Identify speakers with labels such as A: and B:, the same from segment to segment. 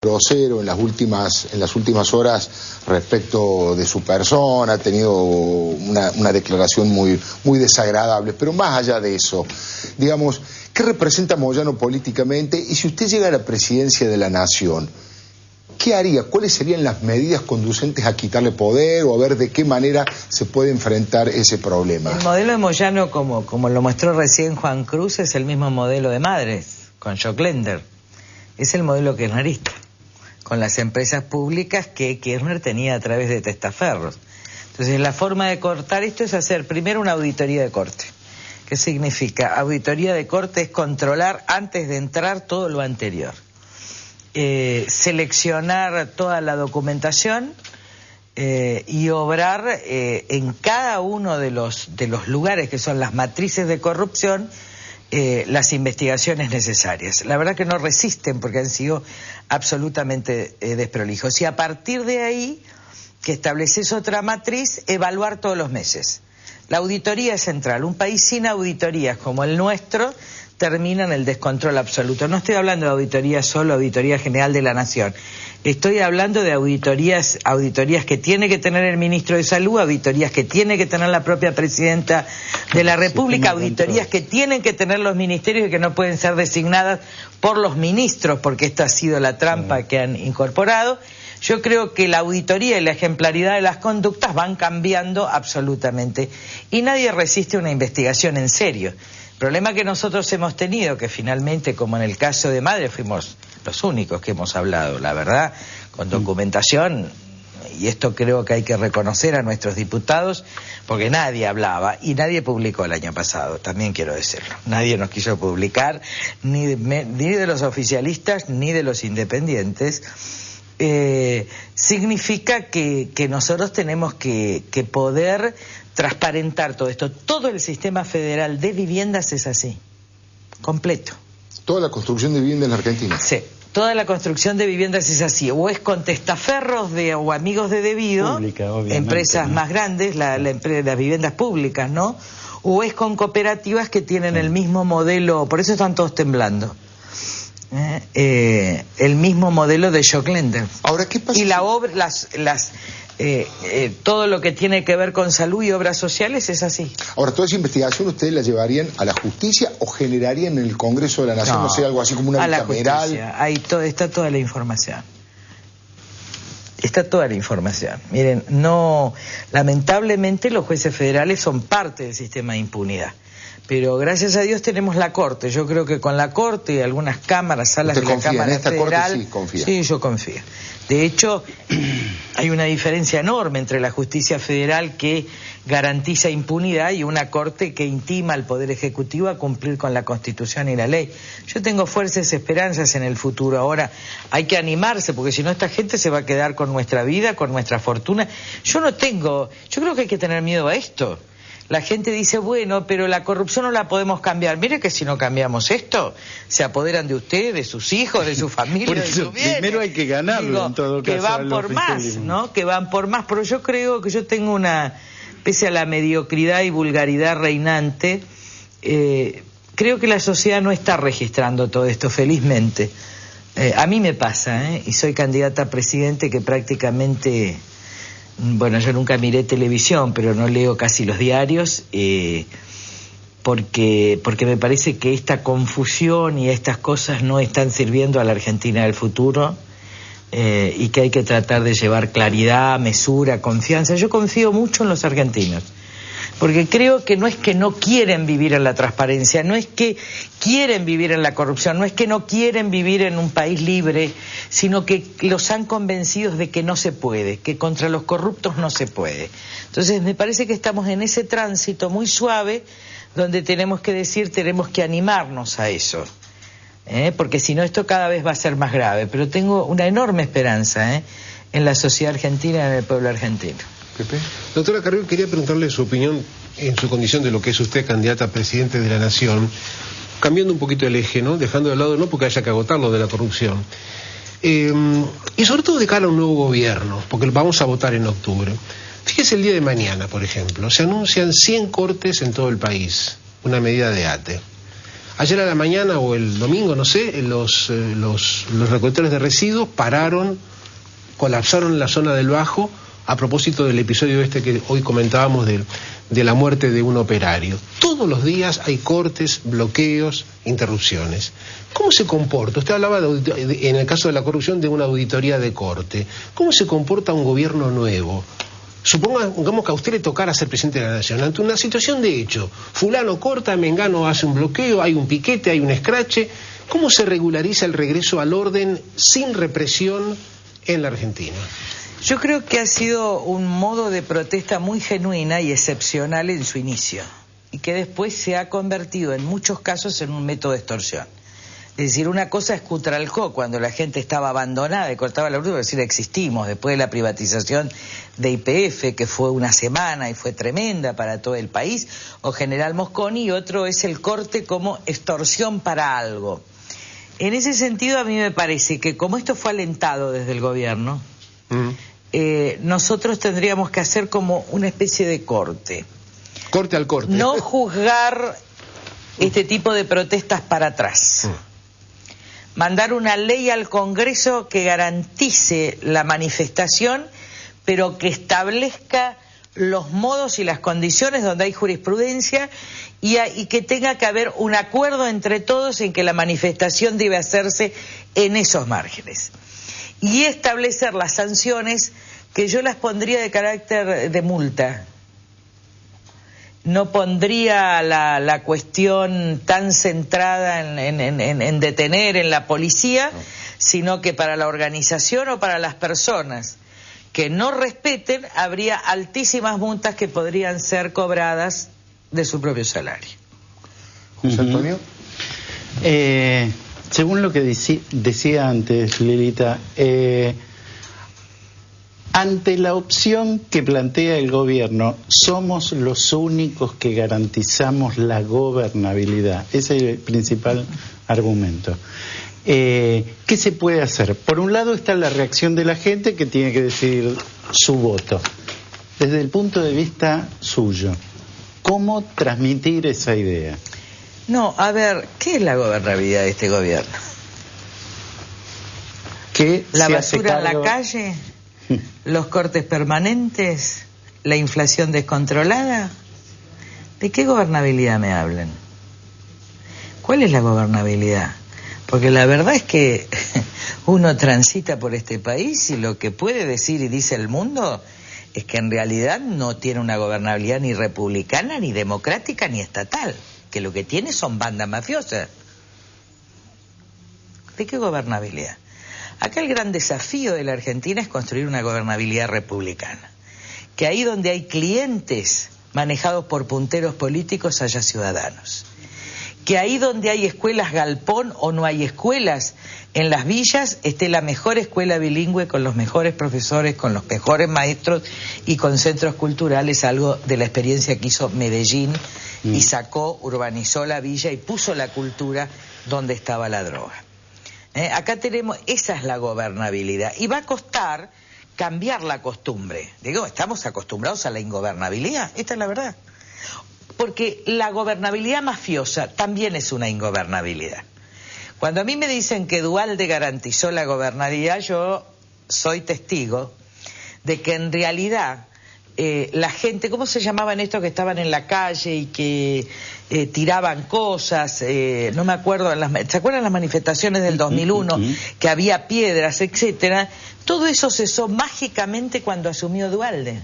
A: grosero en las últimas horas respecto de su persona, ha tenido una declaración muy desagradable, pero más allá de eso, digamos, ¿qué representa Moyano políticamente? Y si usted llega a la presidencia de la Nación, ¿qué haría? ¿Cuáles serían las medidas conducentes a quitarle poder o a ver de qué manera se puede enfrentar ese problema?
B: El modelo de Moyano, como lo mostró recién Juan Cruz, es el mismo modelo de Madres, con Joclender. Es el modelo kirchnerista, con las empresas públicas que Kirchner tenía a través de testaferros. Entonces, la forma de cortar esto es hacer primero una auditoría de corte. ¿Qué significa? Auditoría de corte es controlar antes de entrar todo lo anterior. Seleccionar toda la documentación y obrar en cada uno de los lugares que son las matrices de corrupción las investigaciones necesarias. La verdad que no resisten porque han sido absolutamente desprolijos. Y a partir de ahí, que estableces otra matriz, evaluar todos los meses. La auditoría central. Un país sin auditorías como el nuestro termina en el descontrol absoluto. No estoy hablando de auditoría solo, Auditoría General de la Nación. Estoy hablando de auditorías que tiene que tener el ministro de Salud, auditorías que tiene que tener la propia presidenta de la República, auditorías que tienen que tener los ministerios y que no pueden ser designadas por los ministros, porque esta ha sido la trampa que han incorporado. Yo creo que la auditoría y la ejemplaridad de las conductas van cambiando absolutamente y nadie resiste una investigación en serio. El problema que nosotros hemos tenido, que finalmente, como en el caso de Madre, fuimos los únicos que hemos hablado, la verdad, con documentación, y esto creo que hay que reconocer a nuestros diputados, porque nadie hablaba y nadie publicó el año pasado, también quiero decirlo. Nadie nos quiso publicar, ni de los oficialistas ni de los independientes. Significa que nosotros tenemos que poder transparentar todo esto. Todo el sistema federal de viviendas es así, completo.
A: ¿Toda la construcción de viviendas en la Argentina?
B: Sí, toda la construcción de viviendas es así, o es con testaferros o amigos de debido, empresas más grandes, las viviendas públicas, ¿no? O es con cooperativas que tienen el mismo modelo, por eso están todos temblando. El mismo modelo de Joclender.
A: Ahora, ¿qué pasa?
B: Y la obra, todo lo que tiene que ver con salud y obras sociales es así.
A: Ahora, ¿toda esa investigación ustedes la llevarían a la justicia o generarían en el Congreso de la Nación, no sé, algo así como una bicameral?
B: Ahí está toda la información. Está toda la información. Miren, lamentablemente los jueces federales son parte del sistema de impunidad. Pero gracias a Dios tenemos la Corte. Yo creo que con la Corte y algunas cámaras, salas de la Cámara Federal...
A: Corte sí confía?
B: Sí, yo confío. De hecho, hay una diferencia enorme entre la justicia federal que garantiza impunidad y una Corte que intima al Poder Ejecutivo a cumplir con la Constitución y la ley. Yo tengo fuertes esperanzas en el futuro. Ahora hay que animarse, porque si no esta gente se va a quedar con nuestra vida, con nuestra fortuna. Yo creo que hay que tener miedo a esto. La gente dice, bueno, pero la corrupción no la podemos cambiar. Mire que si no cambiamos esto, se apoderan de usted, de sus hijos, de su familia, de su bien.
C: Primero hay que ganarlo, en todo caso.
B: Que van por más, ¿no? Que van por más. Pero yo creo que yo tengo pese a la mediocridad y vulgaridad reinante, creo que la sociedad no está registrando todo esto, felizmente. A mí me pasa, y soy candidata a presidente que prácticamente... Bueno, yo nunca miré televisión, pero no leo casi los diarios, porque me parece que esta confusión y estas cosas no están sirviendo a la Argentina del futuro, y que hay que tratar de llevar claridad, mesura, confianza. Yo confío mucho en los argentinos, porque creo que no es que no quieren vivir en la transparencia, no es que quieren vivir en la corrupción, no es que no quieren vivir en un país libre, sino que los han convencido de que no se puede, que contra los corruptos no se puede. Entonces me parece que estamos en ese tránsito muy suave donde tenemos que animarnos a eso, porque si no esto cada vez va a ser más grave. Pero tengo una enorme esperanza en la sociedad argentina y en el pueblo argentino.
A: Pepe.
D: Doctora Carrió, quería preguntarle su opinión en su condición de lo que es usted candidata a presidente de la Nación, cambiando un poquito el eje, ¿no? Dejando de lado, no porque haya que agotarlo de la corrupción, y sobre todo de cara a un nuevo gobierno, porque vamos a votar en octubre. Fíjese, el día de mañana, por ejemplo, se anuncian 100 cortes en todo el país, una medida de ATE. Ayer a la mañana o el domingo, no sé, los recolectores de residuos pararon, colapsaron la zona del Bajo a propósito del episodio este que hoy comentábamos de la muerte de un operario. Todos los días hay cortes, bloqueos, interrupciones. ¿Cómo se comporta? Usted hablaba, en el caso de la corrupción, de una auditoría de corte. ¿Cómo se comporta un gobierno nuevo? Supongamos que a usted le tocara ser presidente de la Nación, ante una situación de hecho, fulano corta, mengano hace un bloqueo, hay un piquete, hay un escrache. ¿Cómo se regulariza el regreso al orden sin represión en la Argentina?
B: Yo creo que ha sido un modo de protesta muy genuina y excepcional en su inicio, y que después se ha convertido en muchos casos en un método de extorsión. Es decir, una cosa es Cutralcó, cuando la gente estaba abandonada y cortaba la luz, es decir, existimos, después de la privatización de YPF, que fue una semana y fue tremenda para todo el país, o General Mosconi, y otro es el corte como extorsión para algo. En ese sentido, a mí me parece que como esto fue alentado desde el gobierno, nosotros tendríamos que hacer como una especie de corte.
D: Corte al corte.
B: No juzgar este tipo de protestas para atrás. Mandar una ley al Congreso que garantice la manifestación, pero que establezca los modos y las condiciones donde hay jurisprudencia y que tenga que haber un acuerdo entre todos en que la manifestación debe hacerse en esos márgenes. Y establecer las sanciones, que yo las pondría de carácter de multa. No pondría la cuestión tan centrada en detener en la policía, sino que para la organización o para las personas que no respeten, habría altísimas multas que podrían ser cobradas de su propio salario.
A: José Antonio.
C: Según lo que decía antes Lilita, ante la opción que plantea el gobierno, somos los únicos que garantizamos la gobernabilidad. Ese es el principal argumento. ¿Qué se puede hacer? Por un lado está la reacción de la gente, que tiene que decidir su voto. Desde el punto de vista suyo, ¿cómo transmitir esa idea?
B: No, a ver, ¿qué es la gobernabilidad de este gobierno? ¿La basura en la calle? ¿Los cortes permanentes? ¿La inflación descontrolada? ¿De qué gobernabilidad me hablan? ¿Cuál es la gobernabilidad? Porque la verdad es que uno transita por este país y lo que puede decir y dice el mundo es que en realidad no tiene una gobernabilidad ni republicana, ni democrática, ni estatal, que lo que tiene son bandas mafiosas. ¿De qué gobernabilidad? Acá el gran desafío de la Argentina es construir una gobernabilidad republicana, que ahí donde hay clientes manejados por punteros políticos haya ciudadanos, que ahí donde hay escuelas galpón o no hay escuelas en las villas esté la mejor escuela bilingüe con los mejores profesores, con los mejores maestros y con centros culturales, algo de la experiencia que hizo Medellín y sacó, urbanizó la villa y puso la cultura donde estaba la droga. Acá tenemos, esa es la gobernabilidad y va a costar cambiar la costumbre. Digo, estamos acostumbrados a la ingobernabilidad, esta es la verdad. Porque la gobernabilidad mafiosa también es una ingobernabilidad. Cuando a mí me dicen que Duhalde garantizó la gobernabilidad, yo soy testigo de que en realidad la gente, ¿cómo se llamaban estos que estaban en la calle y que tiraban cosas? No me acuerdo, ¿se acuerdan las manifestaciones del 2001? Que había piedras, etcétera. Todo eso cesó mágicamente cuando asumió Duhalde.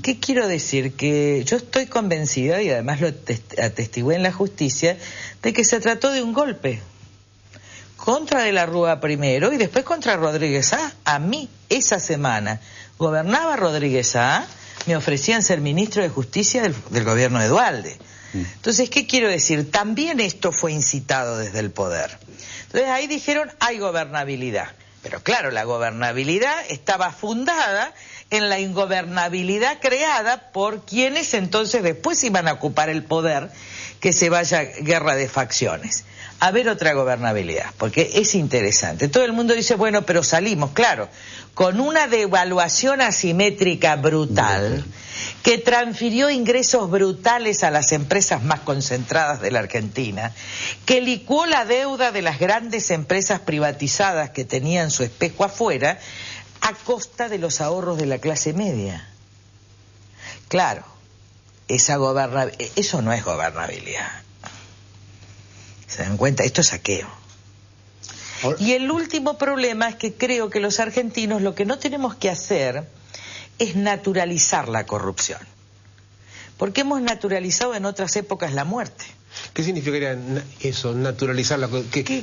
B: ¿Qué quiero decir? Que yo estoy convencida, y además lo atestigué en la justicia, de que se trató de un golpe contra De la Rúa primero y después contra Rodríguez Saá. A mí, esa semana, gobernaba Rodríguez Saá, me ofrecían ser ministro de Justicia del gobierno de Duhalde. Entonces, ¿qué quiero decir? También esto fue incitado desde el poder. Entonces ahí dijeron, hay gobernabilidad. Pero claro, la gobernabilidad estaba fundada en la ingobernabilidad creada por quienes entonces después iban a ocupar el poder que se vaya guerra de facciones. A ver otra gobernabilidad, porque es interesante. Todo el mundo dice, bueno, pero salimos, claro, con una devaluación asimétrica brutal que transfirió ingresos brutales a las empresas más concentradas de la Argentina, que licuó la deuda de las grandes empresas privatizadas que tenían su espejo afuera a costa de los ahorros de la clase media. Claro, eso no es gobernabilidad. ¿Se dan cuenta? Esto es saqueo. Y el último problema es que creo que los argentinos lo que no tenemos que hacer es naturalizar la corrupción. Porque hemos naturalizado en otras épocas la muerte.
D: ¿Qué significaría eso, naturalizarla?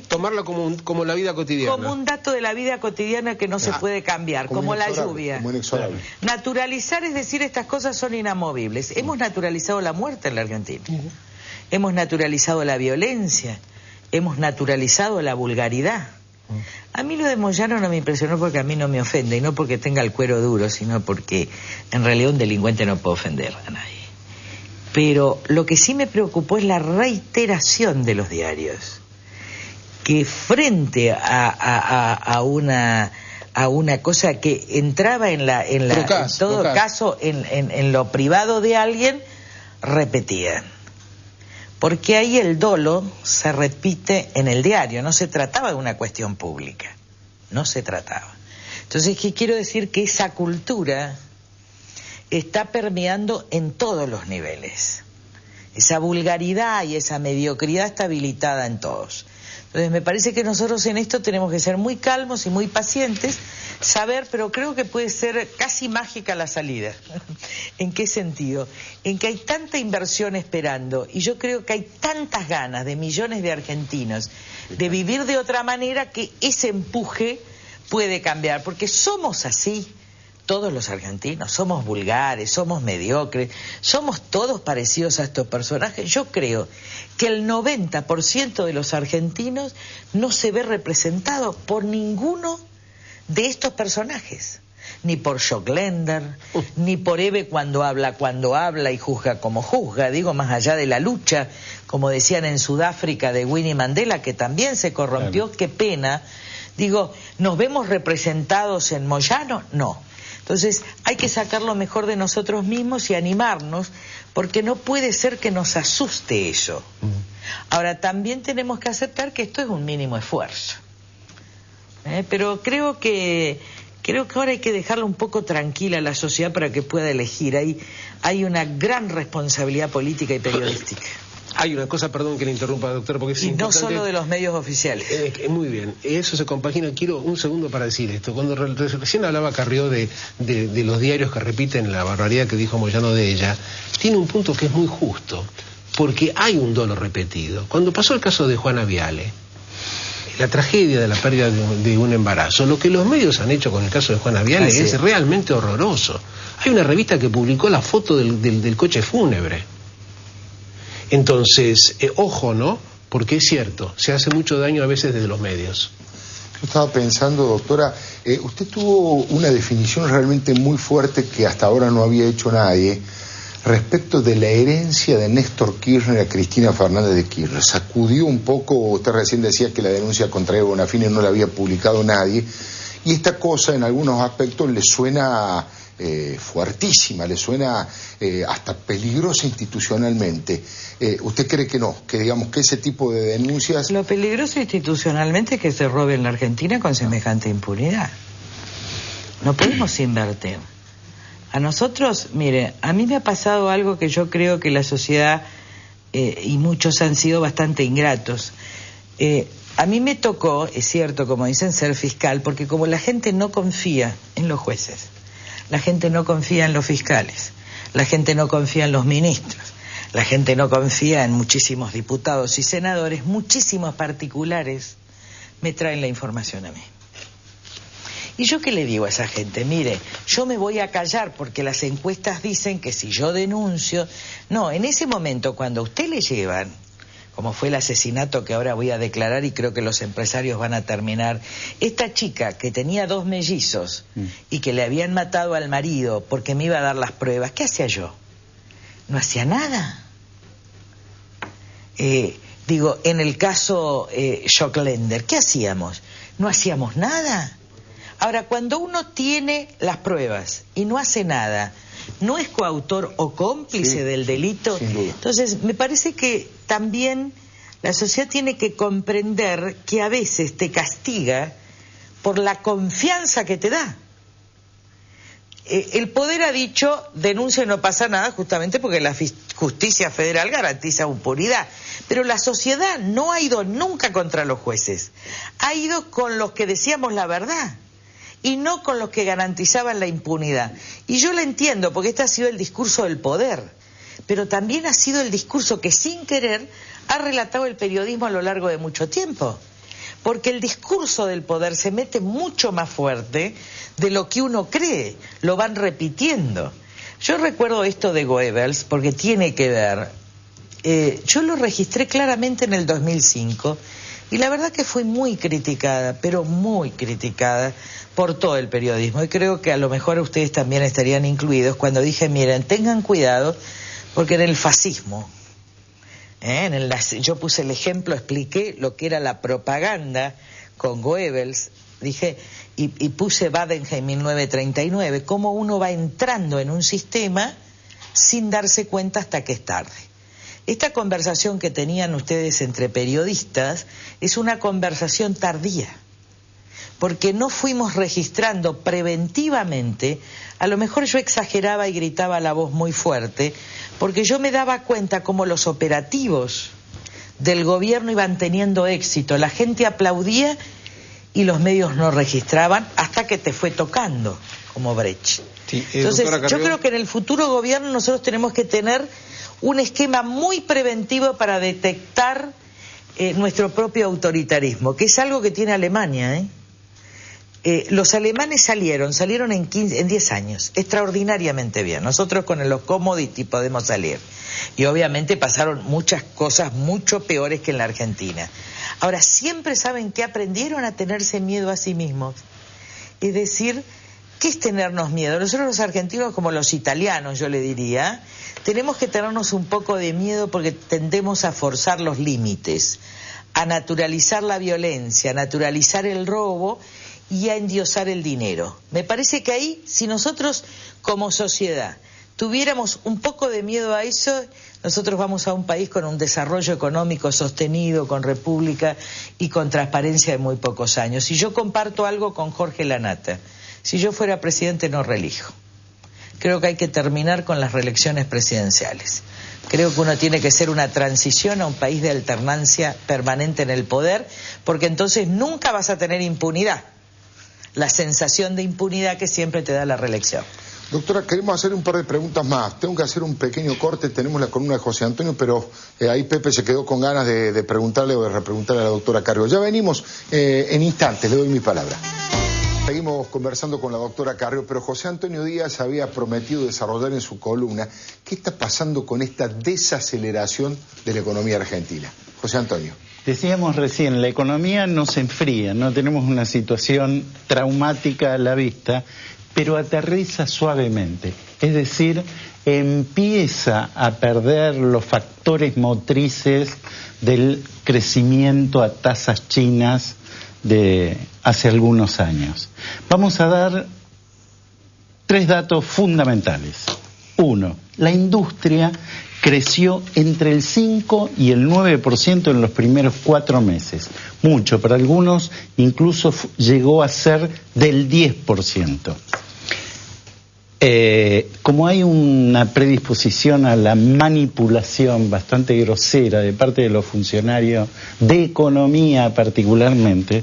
D: Tomarla como la vida cotidiana.
B: Como un dato de la vida cotidiana que no se puede cambiar, como la lluvia.
A: Como inexorable.
B: Naturalizar es decir, estas cosas son inamovibles. Hemos naturalizado la muerte en la Argentina. Hemos naturalizado la violencia, hemos naturalizado la vulgaridad. A mí lo de Moyano no me impresionó porque a mí no me ofende, y no porque tenga el cuero duro, sino porque en realidad un delincuente no puede ofender a nadie. Pero lo que sí me preocupó es la reiteración de los diarios, que frente a una cosa que entraba en todo caso en lo privado de alguien, repetían. Porque ahí el dolo se repite en el diario, no se trataba de una cuestión pública, no se trataba. Entonces, ¿qué quiero decir? Que esa cultura está permeando en todos los niveles. Esa vulgaridad y esa mediocridad está habilitada en todos. Entonces, me parece que nosotros en esto tenemos que ser muy calmos y muy pacientes, saber, pero creo que puede ser casi mágica la salida. ¿En qué sentido? En que hay tanta inversión esperando, y yo creo que hay tantas ganas de millones de argentinos de vivir de otra manera, que ese empuje puede cambiar, porque somos así. Todos los argentinos somos vulgares, somos mediocres, somos todos parecidos a estos personajes. Yo creo que el 90% de los argentinos no se ve representado por ninguno de estos personajes. Ni por Joclender, ni por Eve cuando habla y juzga como juzga. Digo, más allá de la lucha, como decían en Sudáfrica, de Winnie Mandela, que también se corrompió, qué pena. Digo, ¿nos vemos representados en Moyano? No. Entonces hay que sacar lo mejor de nosotros mismos y animarnos, porque no puede ser que nos asuste eso. Ahora, también tenemos que aceptar que esto es un mínimo esfuerzo. Pero creo que ahora hay que dejarla un poco tranquila a la sociedad para que pueda elegir. Hay una gran responsabilidad política y periodística.
D: Hay una cosa, perdón que le interrumpa, doctor, porque es
B: importante. No solo de los medios oficiales.
D: Muy bien, eso se compagina. Quiero un segundo para decir esto. Cuando recién hablaba Carrió de los diarios que repiten la barbaridad que dijo Moyano de ella, tiene un punto que es muy justo, porque hay un dolo repetido. Cuando pasó el caso de Juana Viale, la tragedia de la pérdida de un embarazo, lo que los medios han hecho con el caso de Juana Viale es realmente horroroso. Hay una revista que publicó la foto del coche fúnebre. Entonces, ojo, ¿no? Porque es cierto, se hace mucho daño a veces desde los medios.
A: Yo estaba pensando, doctora, usted tuvo una definición realmente muy fuerte que hasta ahora no había hecho nadie, respecto de la herencia de Néstor Kirchner a Cristina Fernández de Kirchner. Sacudió un poco, usted recién decía que la denuncia contra Evo Bonafini no la había publicado nadie, y esta cosa en algunos aspectos le suena fuertísima, le suena hasta peligrosa institucionalmente. ¿Usted cree que no? Que digamos que ese tipo de denuncias...
B: Lo peligroso institucionalmente es que se robe en la Argentina con semejante impunidad. No podemos invertir. A nosotros, mire, a mí me ha pasado algo que yo creo que la sociedad, y muchos han sido bastante ingratos. A mí me tocó, es cierto, como dicen, ser fiscal, porque como la gente no confía en los jueces, la gente no confía en los fiscales, la gente no confía en los ministros, la gente no confía en muchísimos diputados y senadores, muchísimos particulares me traen la información a mí. ¿Y yo qué le digo a esa gente? Mire, yo me voy a callar porque las encuestas dicen que si yo denuncio... No, en ese momento cuando a usted le llevan, como fue el asesinato que ahora voy a declarar y creo que los empresarios van a terminar, esta chica que tenía 2 mellizos y que le habían matado al marido porque me iba a dar las pruebas, ¿qué hacía yo? No hacía nada. Digo, en el caso Schokländer, ¿qué hacíamos? ¿No hacíamos nada? Ahora, cuando uno tiene las pruebas y no hace nada, ¿no es coautor o cómplice del delito? Entonces, me parece que también la sociedad tiene que comprender que a veces te castiga por la confianza que te da. El poder ha dicho, denuncia y no pasa nada, justamente porque la justicia federal garantiza impunidad. Pero la sociedad no ha ido nunca contra los jueces. Ha ido con los que decíamos la verdad y no con los que garantizaban la impunidad. Y yo lo entiendo, porque este ha sido el discurso del poder, pero también ha sido el discurso que sin querer ha relatado el periodismo a lo largo de mucho tiempo. Porque el discurso del poder se mete mucho más fuerte de lo que uno cree, lo van repitiendo. Yo recuerdo esto de Goebbels porque tiene que ver, yo lo registré claramente en el 2005 y la verdad que fui muy criticada, pero muy criticada por todo el periodismo, y creo que a lo mejor ustedes también estarían incluidos cuando dije, miren, tengan cuidado porque en el fascismo, yo puse el ejemplo, expliqué lo que era la propaganda con Goebbels, dije, y puse Badenheim 1939, cómo uno va entrando en un sistema sin darse cuenta hasta que es tarde. Esta conversación que tenían ustedes entre periodistas es una conversación tardía, porque no fuimos registrando preventivamente. A lo mejor yo exageraba y gritaba la voz muy fuerte, porque yo me daba cuenta cómo los operativos del gobierno iban teniendo éxito, la gente aplaudía y los medios no registraban hasta que te fue tocando, como Brecht.
D: Sí,
B: entonces, yo creo que en el futuro gobierno nosotros tenemos que tener un esquema muy preventivo para detectar nuestro propio autoritarismo, que es algo que tiene Alemania, los alemanes salieron en 10 años, extraordinariamente bien. Nosotros con los commodity podemos salir. Y obviamente pasaron muchas cosas mucho peores que en la Argentina. Ahora, siempre saben que aprendieron a tenerse miedo a sí mismos. Es decir, ¿qué es tenernos miedo? Nosotros los argentinos, como los italianos, yo le diría, tenemos que tenernos un poco de miedo porque tendemos a forzar los límites, a naturalizar la violencia, a naturalizar el robo y a endiosar el dinero. Me parece que ahí, si nosotros como sociedad tuviéramos un poco de miedo a eso, nosotros vamos a un país con un desarrollo económico sostenido, con república y con transparencia de muy pocos años. Y yo comparto algo con Jorge Lanata. Si yo fuera presidente no reelijo. Creo que hay que terminar con las reelecciones presidenciales. Creo que uno tiene que hacer una transición a un país de alternancia permanente en el poder, porque entonces nunca vas a tener impunidad. La sensación de impunidad que siempre te da la reelección.
A: Doctora, queremos hacer un par de preguntas más. Tengo que hacer un pequeño corte, tenemos la columna de José Antonio, pero ahí Pepe se quedó con ganas de preguntarle o de repreguntarle a la doctora Carrió. Ya venimos en instantes, le doy mi palabra. Seguimos conversando con la doctora Carrió, pero José Antonio Díaz había prometido desarrollar en su columna qué está pasando con esta desaceleración de la economía argentina. José Antonio.
C: Decíamos recién, la economía no se enfría, no tenemos una situación traumática a la vista, pero aterriza suavemente. Es decir, empieza a perder los factores motrices del crecimiento a tasas chinas de hace algunos años. Vamos a dar 3 datos fundamentales. 1, la industria creció entre el 5 y el 9% en los primeros 4 meses. Mucho, para algunos incluso llegó a ser del 10%. Como hay una predisposición a la manipulación bastante grosera de parte de los funcionarios de economía particularmente,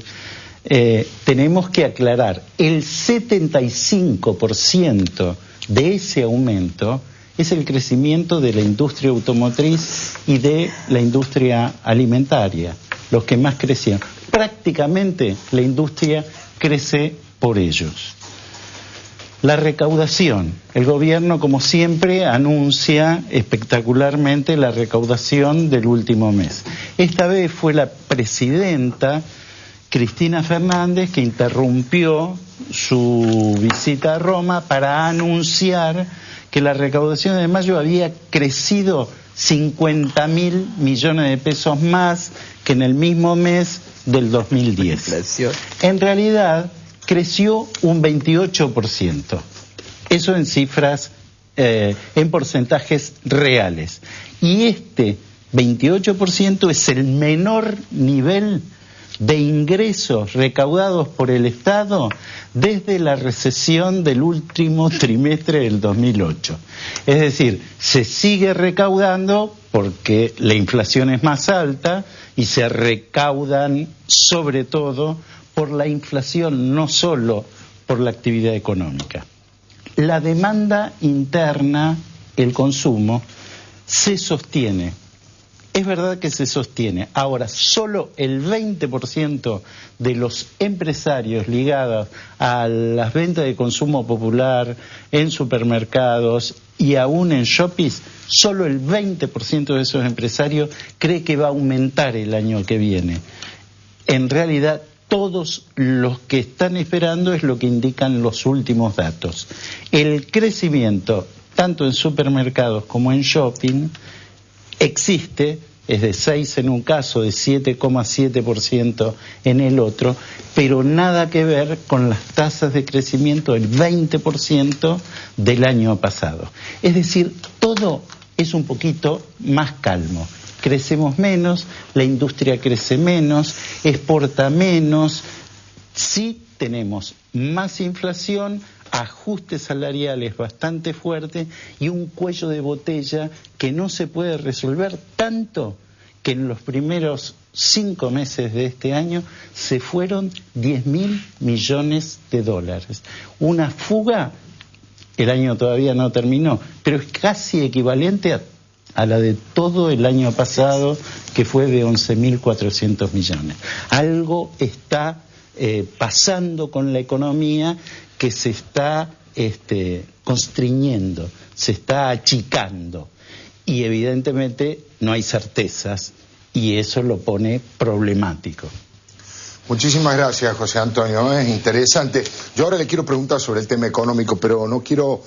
C: tenemos que aclarar, el 75% de ese aumento es el crecimiento de la industria automotriz y de la industria alimentaria, los que más crecieron. Prácticamente la industria crece por ellos. La recaudación. El gobierno, como siempre, anuncia espectacularmente la recaudación del último mes. Esta vez fue la presidenta Cristina Fernández que interrumpió su visita a Roma para anunciar que la recaudación de mayo había crecido 50.000 millones de pesos más que en el mismo mes del 2010. En realidad, creció un 28%. Eso en cifras, en porcentajes reales. Y este 28% es el menor nivel de ingresos recaudados por el Estado desde la recesión del último trimestre del 2008. Es decir, se sigue recaudando porque la inflación es más alta y se recaudan sobre todo por la inflación, no solo por la actividad económica. La demanda interna, el consumo, se sostiene. Es verdad que se sostiene. Ahora, solo el 20% de los empresarios ligados a las ventas de consumo popular en supermercados y aún en shoppings, solo el 20% de esos empresarios cree que va a aumentar el año que viene. En realidad, todos los que están esperando es lo que indican los últimos datos. El crecimiento, tanto en supermercados como en shopping, existe, es de 6 en un caso, de 7,7% en el otro, pero nada que ver con las tasas de crecimiento del 20% del año pasado. Es decir, todo es un poquito más calmo. Crecemos menos, la industria crece menos, exporta menos, sí tenemos más inflación, ajustes salariales bastante fuertes y un cuello de botella que no se puede resolver, tanto que en los primeros 5 meses de este año se fueron 10.000 millones de dólares. Una fuga, el año todavía no terminó, pero es casi equivalente a la de todo el año pasado, que fue de 11.400 millones. Algo está pasando con la economía que se está constriñendo, se está achicando y evidentemente no hay certezas y eso lo pone problemático.
A: Muchísimas gracias, José Antonio, es interesante. Yo ahora le quiero preguntar sobre el tema económico, pero no quiero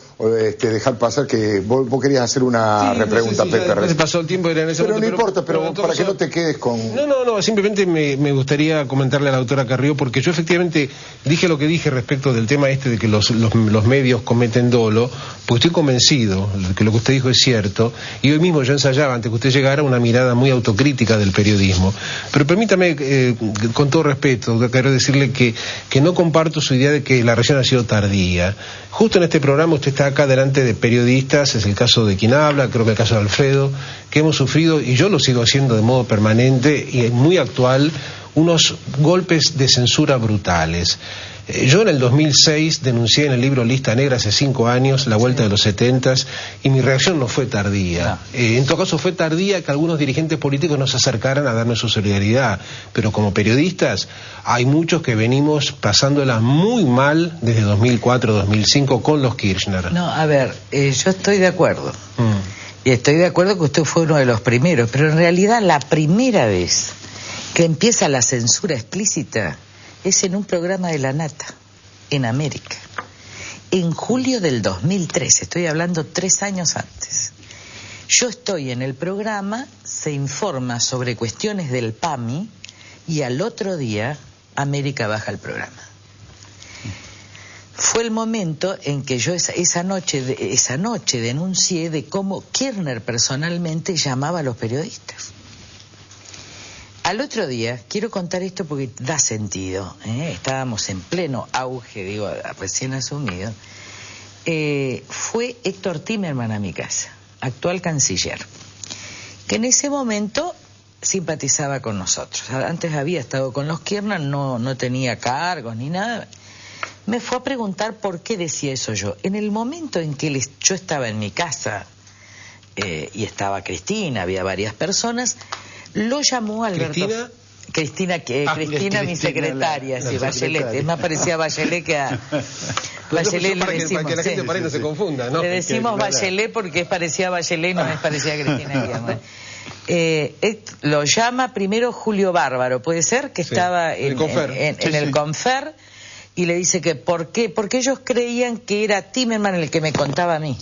A: dejar pasar que vos querías hacer una repregunta,
D: no sé si
A: Pepe.
D: pasó el tiempo, era en ese
A: pero
D: momento,
A: no importa, pero para que no te quedes con...
D: No, simplemente me gustaría comentarle a la doctora Carrió, porque yo efectivamente dije lo que dije respecto del tema de que los medios cometen dolo, porque estoy convencido que lo que usted dijo es cierto, y hoy mismo yo ensayaba, antes que usted llegara, una mirada muy autocrítica del periodismo. Pero permítame, con todo respeto, quiero decirle que no comparto su idea de que la reacción ha sido tardía. Justo en este programa usted está acá delante de periodistas, es el caso de quien habla, creo que el caso de Alfredo, que hemos sufrido, y yo lo sigo haciendo de modo permanente y muy actual, unos golpes de censura brutales. Yo en el 2006 denuncié en el libro Lista Negra, hace 5 años, la vuelta de los 70s, y mi reacción no fue tardía. En todo caso fue tardía que algunos dirigentes políticos nos acercaran a darnos su solidaridad, pero como periodistas hay muchos que venimos pasándola muy mal desde 2004-2005 con los Kirchner.
B: No, a ver, yo estoy de acuerdo. Y estoy de acuerdo que usted fue uno de los primeros, pero en realidad la primera vez que empieza la censura explícita es en un programa de La Nata, en América, en julio del 2003, estoy hablando 3 años antes. Yo estoy en el programa, se informa sobre cuestiones del PAMI y al otro día América baja el programa. Fue el momento en que yo esa noche denuncié de cómo Kirchner personalmente llamaba a los periodistas. Al otro día, quiero contar esto porque da sentido, estábamos en pleno auge, recién asumido, fue Héctor Timerman a mi casa, actual canciller, que en ese momento simpatizaba con nosotros. Antes había estado con los Kirchner, no tenía cargos ni nada. Me fue a preguntar por qué decía eso yo. En el momento en que yo estaba en mi casa y estaba Cristina, había varias personas, lo llamó Alberto. Cristina, mi secretaria, sí, Bachelet. Es más parecida a Bachelet que a... Bachelet le decimos,
D: para que la gente para no se confunda, ¿no?
B: Le decimos Bachelet porque es parecida a Bachelet, no es parecida a Cristina Guillermo. Lo llama primero Julio Bárbaro, puede ser, que estaba en el Confer, y le dice que ¿por qué? Porque ellos creían que era Timerman el que me contaba a mí.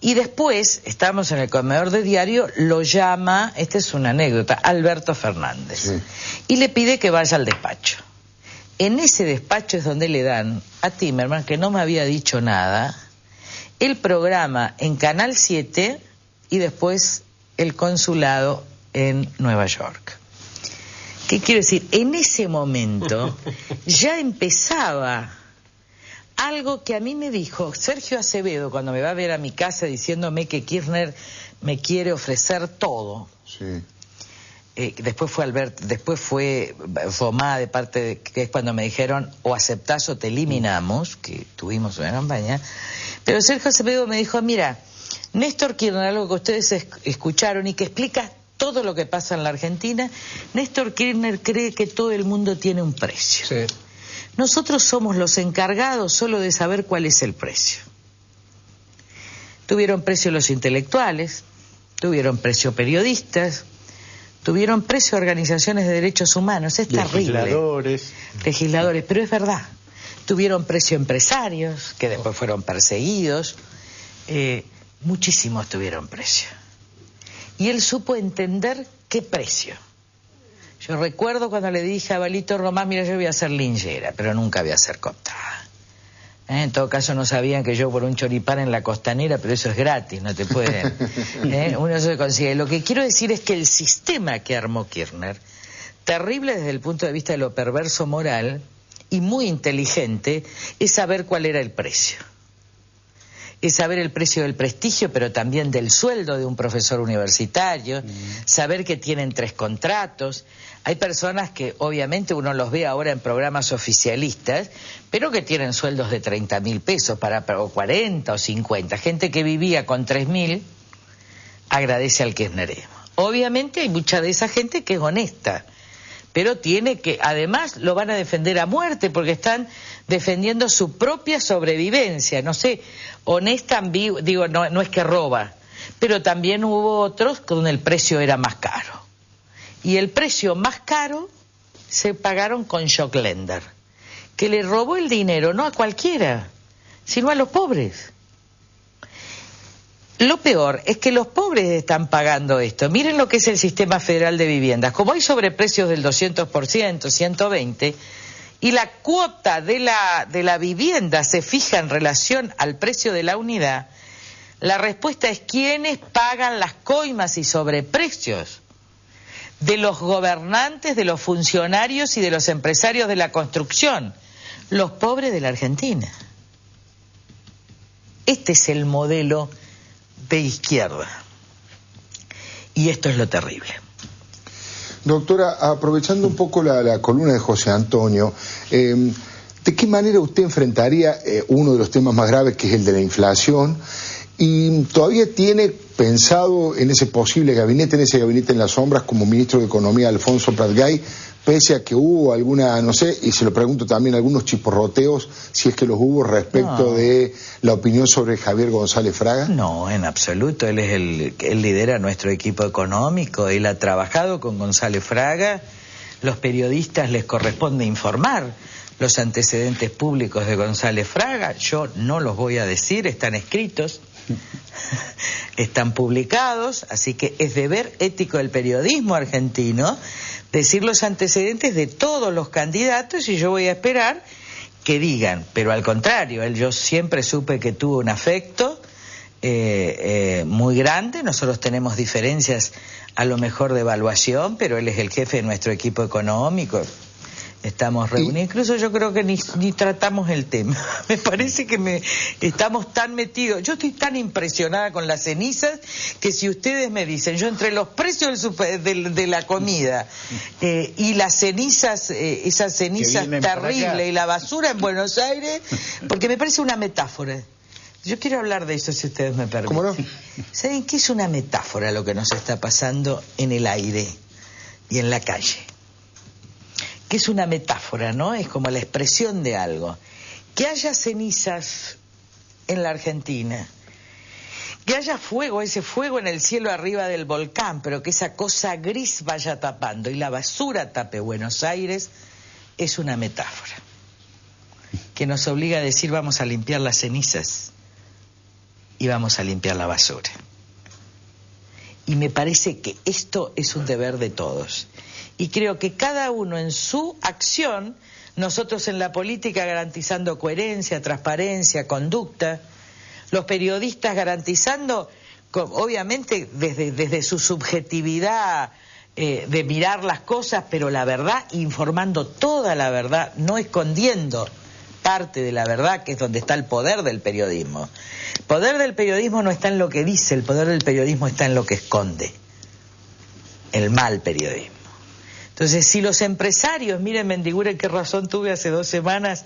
B: Y después, estamos en el comedor de diario, lo llama, esta es una anécdota, Alberto Fernández,
A: Sí.
B: y le pide que vaya al despacho. En ese despacho es donde le dan a Timerman, que no me había dicho nada, el programa en Canal 7 y después el consulado en Nueva York. ¿Qué quiero decir? En ese momento ya empezaba algo que a mí me dijo Sergio Acevedo cuando me va a ver a mi casa diciéndome que Kirchner me quiere ofrecer todo.
A: Sí.
B: Después fue Fomá de parte de, que es cuando me dijeron o aceptás o te eliminamos, que tuvimos una campaña. Pero Sergio Acevedo me dijo, mira, Néstor Kirchner, algo que ustedes escucharon y que explica todo lo que pasa en la Argentina, Néstor Kirchner cree que todo el mundo tiene un precio.
D: Sí.
B: Nosotros somos los encargados solo de saber cuál es el precio. Tuvieron precio los intelectuales, tuvieron precio periodistas, tuvieron precio organizaciones de derechos humanos. Es terrible. Legisladores, pero es verdad. Tuvieron precio empresarios, que después fueron perseguidos. Muchísimos tuvieron precio. Y él supo entender qué precio. Yo recuerdo cuando le dije a Balito Román, mira, yo voy a ser linchera, pero nunca voy a ser cooptada. En todo caso no sabían que yo por un choripán en la Costanera, pero eso es gratis, no te pueden. Uno se consigue. Lo que quiero decir es que el sistema que armó Kirchner, terrible desde el punto de vista de lo perverso moral y muy inteligente, es saber cuál era el precio. Es saber el precio del prestigio, pero también del sueldo de un profesor universitario, saber que tienen 3 contratos. Hay personas que obviamente uno los ve ahora en programas oficialistas, pero que tienen sueldos de 30.000 pesos, o 40 o 50. Gente que vivía con 3.000 agradece al kirchnerismo. Obviamente hay mucha de esa gente que es honesta, pero tiene que, además lo van a defender a muerte porque están defendiendo su propia sobrevivencia. No sé, honesta, digo, no es que roba, pero también hubo otros donde el precio era más caro. Y el precio más caro se pagaron con Schocklender, que le robó el dinero no a cualquiera, sino a los pobres. Lo peor es que los pobres están pagando esto. Miren lo que es el sistema federal de viviendas. Como hay sobreprecios del 200%, 120%, y la cuota de la vivienda se fija en relación al precio de la unidad, la respuesta es ¿quiénes pagan las coimas y sobreprecios? De los gobernantes, de los funcionarios y de los empresarios de la construcción. Los pobres de la Argentina. Este es el modelo de izquierda. Y esto es lo terrible.
A: Doctora, aprovechando un poco la columna de José Antonio, ¿de qué manera usted enfrentaría uno de los temas más graves, que es el de la inflación? ¿Y todavía tiene pensado en ese posible gabinete, en ese gabinete en las sombras, como ministro de Economía Alfonso Pratgay, pese a que hubo alguna, no sé, y se lo pregunto también, algunos chisporroteos, si es que los hubo respecto de la opinión sobre Javier González Fraga?
B: No, en absoluto. Él lidera nuestro equipo económico, él ha trabajado con González Fraga. Los periodistas les corresponde informar los antecedentes públicos de González Fraga. Yo no los voy a decir, están escritos, están publicados, así que es deber ético del periodismo argentino decir los antecedentes de todos los candidatos, y yo voy a esperar que digan, pero al contrario, yo siempre supe que tuvo un afecto muy grande. Nosotros tenemos diferencias a lo mejor de evaluación, pero él es el jefe de nuestro equipo económico. Estamos reunidos, incluso yo creo que ni tratamos el tema. Me parece que estamos tan metidos. Yo estoy tan impresionada con las cenizas que si ustedes me dicen, yo entre los precios de la comida y las cenizas, esas cenizas terribles y la basura en Buenos Aires, porque me parece una metáfora. Yo quiero hablar de eso, si ustedes me permiten.
A: ¿Cómo no?
B: ¿Saben qué es una metáfora lo que nos está pasando en el aire y en la calle? Que es una metáfora, ¿no? Es como la expresión de algo. Que haya cenizas en la Argentina, que haya fuego, ese fuego en el cielo arriba del volcán, pero que esa cosa gris vaya tapando y la basura tape Buenos Aires, es una metáfora que nos obliga a decir vamos a limpiar las cenizas. y vamos a limpiar la basura. Y me parece que esto es un deber de todos. Y creo que cada uno en su acción, nosotros en la política garantizando coherencia, transparencia, conducta, los periodistas garantizando, obviamente desde su subjetividad de mirar las cosas, pero la verdad, informando toda la verdad, no escondiendo parte de la verdad, que es donde está el poder del periodismo. El poder del periodismo no está en lo que dice, el poder del periodismo está en lo que esconde. El mal periodismo. Entonces, si los empresarios, miren, Mendiguren, qué razón tuve hace 2 semanas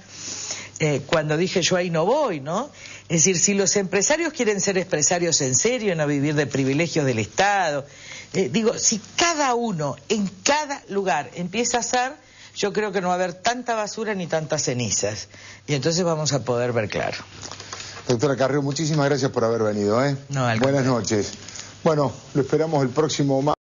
B: cuando dije yo ahí no voy, ¿no? Es decir, si los empresarios quieren ser empresarios en serio, no vivir de privilegios del Estado, digo, si cada uno en cada lugar empieza a hacer, yo creo que no va a haber tanta basura ni tantas cenizas. Y entonces vamos a poder ver claro.
A: Doctora Carrió, muchísimas gracias por haber venido.
B: No,
A: Buenas noches. Bueno, lo esperamos el próximo martes.